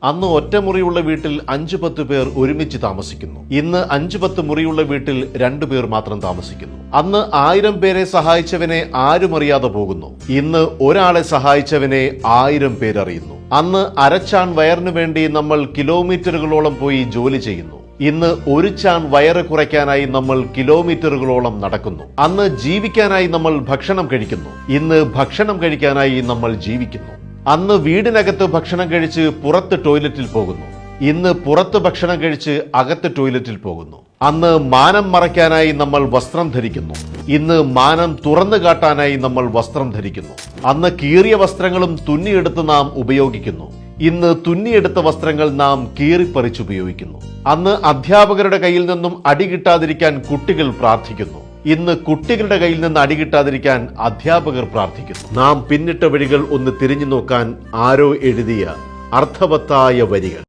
അന്ന് ഒറ്റമുറിയുള്ള വീട്ടിൽ 5-10 പേർ ഒരുമിച്ച് താമസിക്കുന്നു. ഇന്ന് 5-10 മുറിയുള്ള വീട്ടിൽ 2 പേർ മാത്രം താമസിക്കുന്നു. അന്ന് 1000 പേരെ സഹായിച്ചവനെ ആരും അറിയാതെ പോകുന്നു. ഇന്ന് ഒരാളെ സഹായിച്ചവനെ 1000 പേരറിയുന്നു. അന്ന് അരച്ചാൺ വയറിനു വേണ്ടി നമ്മൾ കിലോമീറ്ററുകളോളം പോയി ജോലി ചെയ്യുന്നു. ഇന്ന് ഒരു ചാൺ വയറ് കുറയ്ക്കാനായി നമ്മൾ കിലോമീറ്ററുകളോളം നടക്കുന്നു. അന്ന് ജീവിക്കാനായി നമ്മൾ ഭക്ഷണം കഴിക്കുന്നു. ഇന്ന് ഭക്ഷണം കഴിക്കാനായി നമ്മൾ ജീവിക്കുന്നു. അന്ന് വീടിനകത്ത് ഭക്ഷണം കഴിച്ച് പുറത്ത് ടോയ്ലറ്റിൽ പോകുന്നു. ഇന്ന് പുറത്ത് ഭക്ഷണം കഴിച്ച് അകത്ത് ടോയ്ലറ്റിൽ പോകുന്നു. അന്ന് മാനം മറയ്ക്കാനായി നമ്മൾ വസ്ത്രം ധരിക്കുന്നു. ഇന്ന് മാനം തുറന്നു കാട്ടാനായി നമ്മൾ വസ്ത്രം ധരിക്കുന്നു. അന്ന് കീറിയ വസ്ത്രങ്ങളും തുന്നിയെടുത്ത് നാം ഉപയോഗിക്കുന്നു. ഇന്ന് തുന്നിയെടുത്ത വസ്ത്രങ്ങൾ നാം കീറിപ്പറിച്ചുപയോഗിക്കുന്നു. അന്ന് അധ്യാപകരുടെ കയ്യിൽ നിന്നും അടി കിട്ടാതിരിക്കാൻ കുട്ടികൾ പ്രാർത്ഥിക്കുന്നു. ഇന്ന് കുട്ടികളുടെ കയ്യിൽ നിന്ന് അടി കിട്ടാതിരിക്കാൻ അധ്യാപകർ പ്രാർത്ഥിക്കുന്നു. നാം പിന്നിട്ട വഴികൾ ഒന്ന് തിരിഞ്ഞു നോക്കാൻ ആരോ എഴുതിയ അർത്ഥവത്തായ വരികൾ.